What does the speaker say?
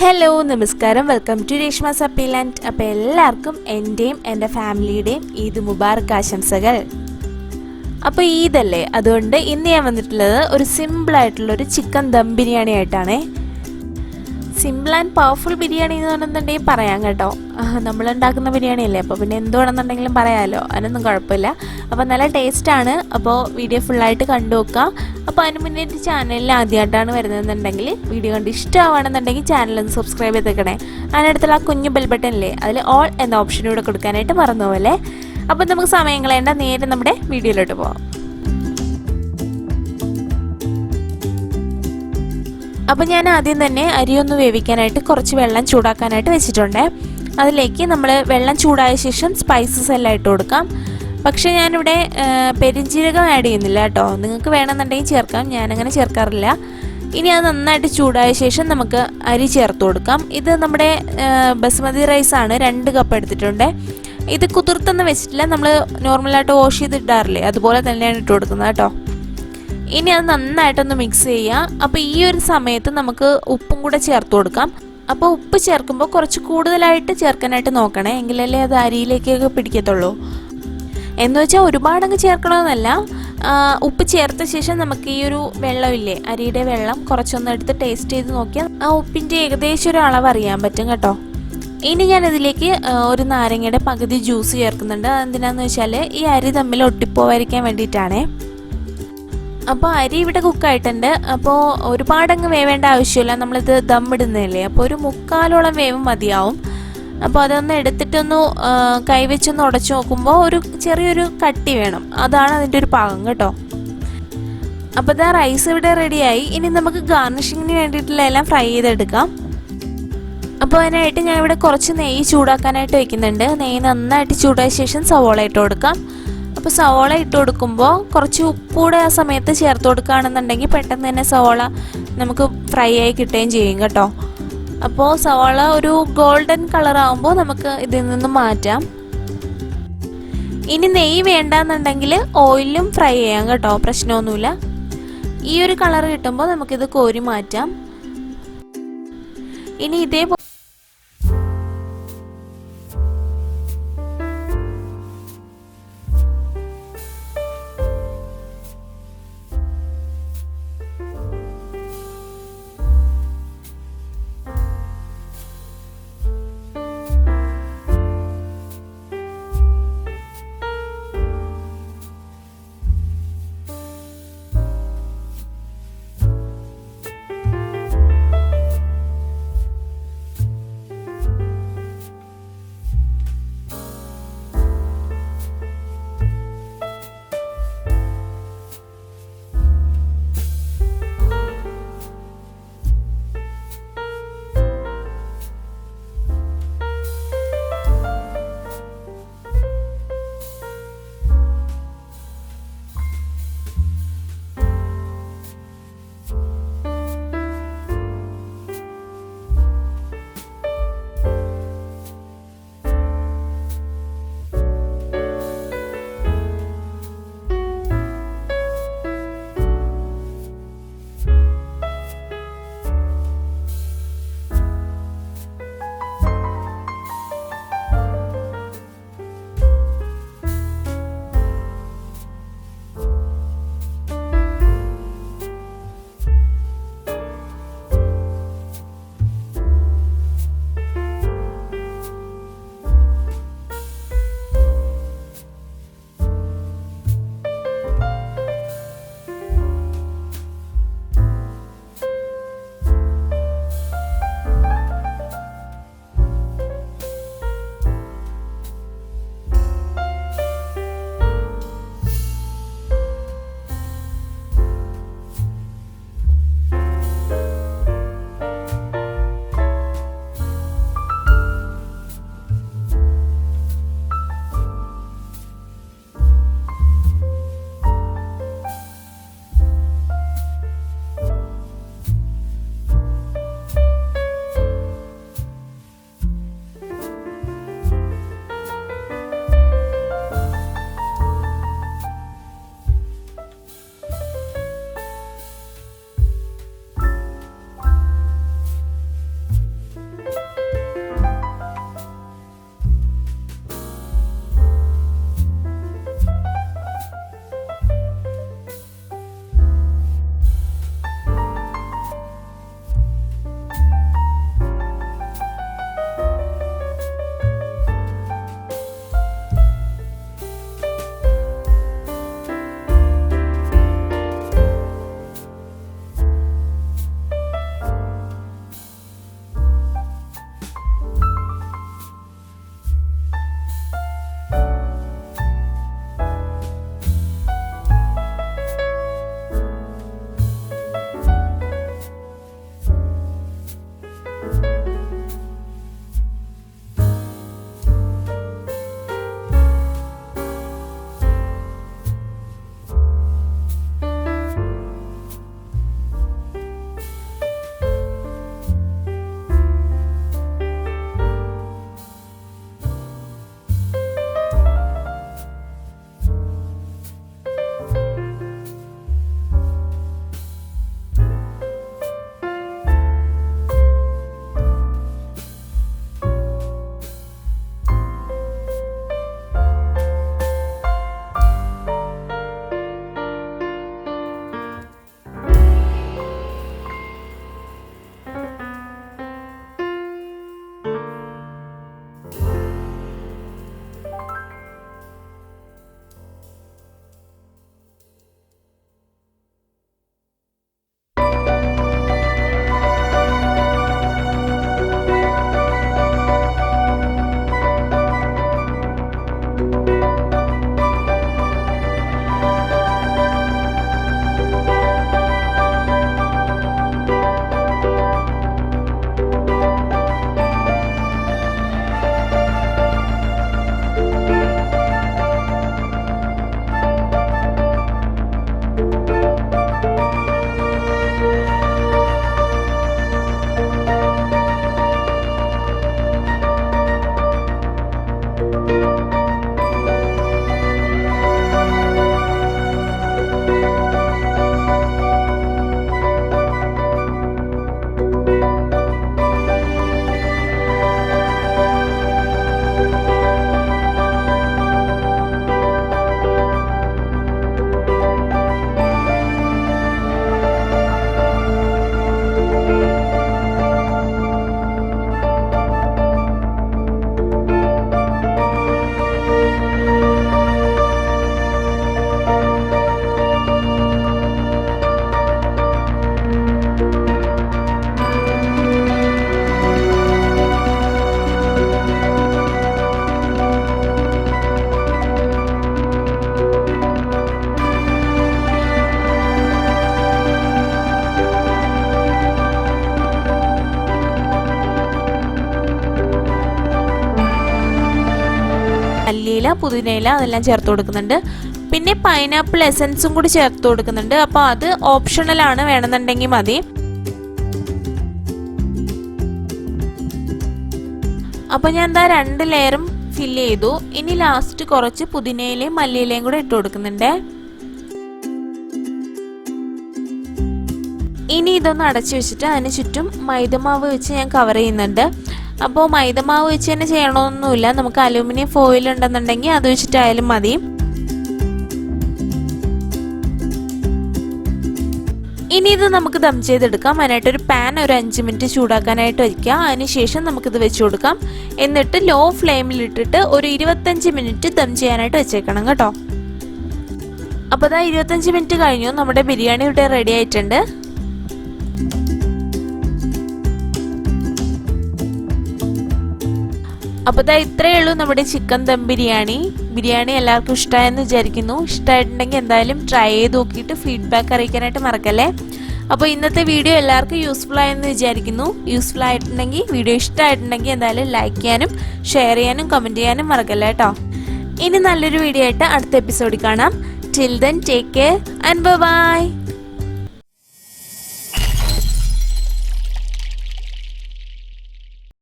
Hello നമസ്കാരം welcome to Reshmahappyland. അപ്പോൾ എല്ലാവർക്കും എൻ്റെയും എൻ്റെ ഫാമിലിയുടെയും ഈദ് മുബാറക് ആശംസകൾ. അപ്പോൾ ഈദല്ലേ, അതുകൊണ്ട് ഇന്ന് ഞാൻ വന്നിട്ടുള്ളത് ഒരു സിമ്പിളായിട്ടുള്ളൊരു ചിക്കൻ ദം ബിരിയാണി ആയിട്ടാണ്. സിമ്പിൾ ആൻഡ് പവർഫുൾ ബിരിയാണി എന്ന് പറഞ്ഞിട്ടുണ്ടെങ്കിൽ പറയാം കേട്ടോ. നമ്മളുണ്ടാക്കുന്ന ബിരിയാണി അല്ലേ, അപ്പോൾ പിന്നെ എന്തുവേണമെന്നുണ്ടെങ്കിലും പറയാമല്ലോ, അതിനൊന്നും കുഴപ്പമില്ല. അപ്പോൾ നല്ല ടേസ്റ്റാണ്. അപ്പോൾ വീഡിയോ ഫുള്ളായിട്ട് കണ്ടു നോക്കുക. അപ്പോൾ അതിന് മുന്നേ ചാനലിൽ ആദ്യമായിട്ടാണ് വരുന്നതെന്നുണ്ടെങ്കിൽ വീഡിയോ കണ്ട് ഇഷ്ടമാണെന്നുണ്ടെങ്കിൽ ചാനലൊന്ന് സബ്സ്ക്രൈബ് ചെയ്തേക്കണേ. അതിനടുത്തുള്ള ആ കുഞ്ഞു ബെൽ ബട്ടൺ ഇല്ലേ, അതിൽ ഓൾ എന്ന ഓപ്ഷനൂടെ കൊടുക്കാനായിട്ട് മറന്നു പോലെ. അപ്പോൾ നമുക്ക് സമയം കളയേണ്ട, നേരെ നമ്മുടെ വീഡിയോയിലോട്ട് പോകാം. അപ്പോൾ ഞാൻ ആദ്യം തന്നെ അരിയൊന്ന് വേവിക്കാനായിട്ട് കുറച്ച് വെള്ളം ചൂടാക്കാനായിട്ട് വെച്ചിട്ടുണ്ട്. അതിലേക്ക് നമ്മൾ വെള്ളം ചൂടായ ശേഷം സ്പൈസസ് എല്ലാം ഇട്ട് കൊടുക്കാം. പക്ഷേ ഞാനിവിടെ പെരിഞ്ജീരകം ആഡ് ചെയ്യുന്നില്ല കേട്ടോ. നിങ്ങൾക്ക് വേണമെന്നുണ്ടെങ്കിൽ ചേർക്കാം, ഞാനങ്ങനെ ചേർക്കാറില്ല. ഇനി അത് നന്നായിട്ട് ചൂടായ ശേഷം നമുക്ക് അരി ചേർത്ത് കൊടുക്കാം. ഇത് നമ്മുടെ ബസ്മതി റൈസാണ്, 2 കപ്പ് എടുത്തിട്ടുണ്ട്. ഇത് കുതിർത്തൊന്നും വെച്ചിട്ടില്ല, നമ്മൾ നോർമലായിട്ട് വാഷ് ചെയ്തിട്ടാറില്ലേ, അതുപോലെ തന്നെയാണ് ഇട്ട് കൊടുക്കുന്നത് കേട്ടോ. ഇനി അത് നന്നായിട്ടൊന്ന് മിക്സ് ചെയ്യുക. അപ്പോൾ ഈ ഒരു സമയത്ത് നമുക്ക് ഉപ്പും കൂടെ ചേർത്ത് കൊടുക്കാം. അപ്പോൾ ഉപ്പ് ചേർക്കുമ്പോൾ കുറച്ച് കൂടുതലായിട്ട് ചേർക്കാനായിട്ട് നോക്കണേ, എങ്കിലല്ലേ അത് അരിയിലേക്കൊക്കെ പിടിക്കത്തുള്ളൂ. എന്ന് വെച്ചാൽ ഒരുപാടങ്ങ് ചേർക്കണമെന്നല്ല. ഉപ്പ് ചേർത്ത ശേഷം നമുക്ക് ഈ ഒരു വെള്ളമില്ലേ, അരിയുടെ വെള്ളം കുറച്ചൊന്ന് എടുത്ത് ടേസ്റ്റ് ചെയ്ത് നോക്കിയാൽ ആ ഉപ്പിൻ്റെ ഏകദേശം ഒരു അളവ് അറിയാൻ പറ്റും കേട്ടോ. ഇനി ഞാനിതിലേക്ക് ഒരു നാരങ്ങയുടെ പകുതി ജ്യൂസ് ചേർക്കുന്നുണ്ട്. അതെന്തിനാന്ന് വെച്ചാൽ ഈ അരി തമ്മിൽ ഒട്ടിപ്പോവാതിരിക്കാൻ വേണ്ടിയിട്ടാണേ. അപ്പോൾ അരി ഇവിടെ കുക്കായിട്ടുണ്ട്. അപ്പോൾ ഒരുപാടങ്ങ് വേവേണ്ട ആവശ്യമില്ല, നമ്മളിത് ദം ഇടുന്നതല്ലേ. അപ്പോൾ ഒരു 3/4 വേവ് മതിയാവും. അപ്പോൾ അതൊന്ന് എടുത്തിട്ടൊന്ന് കൈവച്ചൊന്ന് ഉടച്ചു നോക്കുമ്പോൾ ഒരു ചെറിയൊരു കട്ടി വേണം, അതാണ് അതിൻ്റെ ഒരു പാകം കേട്ടോ. അപ്പോൾ ഇതാ റൈസ് ഇവിടെ റെഡിയായി. ഇനി നമുക്ക് ഗാർണിഷിങ്ങിന് വേണ്ടിയിട്ടുള്ള എല്ലാം ഫ്രൈ ചെയ്തെടുക്കാം. അപ്പോൾ അതിനായിട്ട് ഞാൻ ഇവിടെ കുറച്ച് നെയ്യ് ചൂടാക്കാനായിട്ട് വെക്കുന്നുണ്ട്. നെയ്യ് നന്നായിട്ട് ചൂടായ ശേഷം സവോള ഇട്ട് കൊടുക്കാം. അപ്പോൾ സവോള ഇട്ട് കൊടുക്കുമ്പോൾ കുറച്ച് ഉപ്പൂടെ ആ സമയത്ത് ചേർത്ത് കൊടുക്കുകയാണെന്നുണ്ടെങ്കിൽ പെട്ടെന്ന് തന്നെ സവോള നമുക്ക് ഫ്രൈ ആയി കിട്ടുകയും ചെയ്യും കേട്ടോ. അപ്പോൾ സവോള ഒരു ഗോൾഡൻ കളർ ആകുമ്പോൾ നമുക്ക് ഇതിൽ നിന്ന് മാറ്റാം. ഇനി നെയ്യ് വേണ്ടാന്നുണ്ടെങ്കിൽ ഓയിലും ഫ്രൈ ചെയ്യാം കേട്ടോ, പ്രശ്നമൊന്നുമില്ല. ഈ ഒരു കളർ കിട്ടുമ്പോൾ നമുക്കിത് കോരി മാറ്റാം. ഇനി ഇതേപോലെ മല്ലിയില, പുതിനയില അതെല്ലാം ചേർത്ത് കൊടുക്കുന്നുണ്ട്. പിന്നെ പൈനാപ്പിൾ എസൻസും കൂടി ചേർത്ത് കൊടുക്കുന്നുണ്ട്. അപ്പോൾ അത് ഓപ്ഷണലാണ്, വേണമെന്നുണ്ടെങ്കിൽ മതി. അപ്പോൾ ഞാൻ എന്താ 2 ലെയറും ഫില്ല് ചെയ്തു. ഇനി ലാസ്റ്റ് കുറച്ച് പുതിനയിലയും മല്ലിയിലയും കൂടെ ഇട്ട് കൊടുക്കുന്നുണ്ട്. ഇനി ഇതൊന്ന് അടച്ചു വെച്ചിട്ട് അതിന് ചുറ്റും മൈദമാവ് വെച്ച് ഞാൻ കവർ ചെയ്യുന്നുണ്ട്. അപ്പോൾ മൈദമാവ് വെച്ച് തന്നെ ചെയ്യണമെന്നൊന്നുമില്ല, നമുക്ക് അലൂമിനിയം ഫോയിൽ ഉണ്ടെന്നുണ്ടെങ്കിൽ അത് വെച്ചിട്ടായാലും മതി. ഇനി ഇത് നമുക്ക് ദം ചെയ്തെടുക്കാം. അതിനായിട്ടൊരു പാൻ ഒരു 5 മിനിറ്റ് ചൂടാക്കാനായിട്ട് വയ്ക്കുക. അതിനുശേഷം നമുക്കിത് വെച്ച് കൊടുക്കാം. എന്നിട്ട് ലോ ഫ്ലെയിമിലിട്ടിട്ട് ഒരു 25 മിനിറ്റ് ദം ചെയ്യാനായിട്ട് വെച്ചേക്കണം കേട്ടോ. അപ്പോൾ ഇതാ 25 മിനിറ്റ് കഴിഞ്ഞു. നമ്മുടെ ബിരിയാണി ഇവിടെ റെഡി ആയിട്ടുണ്ട്. അപ്പോൾ ഇതാ ഇത്രയേ ഉള്ളൂ നമ്മുടെ ചിക്കൻ ദം ബിരിയാണി. ബിരിയാണി എല്ലാവർക്കും ഇഷ്ടമായെന്ന് വിചാരിക്കുന്നു. ഇഷ്ടമായിട്ടുണ്ടെങ്കിൽ എന്തായാലും ട്രൈ ചെയ്ത് നോക്കിയിട്ട് ഫീഡ്ബാക്ക് അറിയിക്കാനായിട്ട് മറക്കല്ലേ. അപ്പോൾ ഇന്നത്തെ വീഡിയോ എല്ലാവർക്കും യൂസ്ഫുൾ ആയെന്ന് വിചാരിക്കുന്നു. യൂസ്ഫുൾ ആയിട്ടുണ്ടെങ്കിൽ, വീഡിയോ ഇഷ്ടമായിട്ടുണ്ടെങ്കിൽ എന്തായാലും ലൈക്ക് ചെയ്യാനും ഷെയർ ചെയ്യാനും കമൻറ്റ് ചെയ്യാനും മറക്കല്ലേ കേട്ടോ. ഇനി നല്ലൊരു വീഡിയോ ആയിട്ട് അടുത്ത എപ്പിസോഡിൽ കാണാം. Till then take care and by.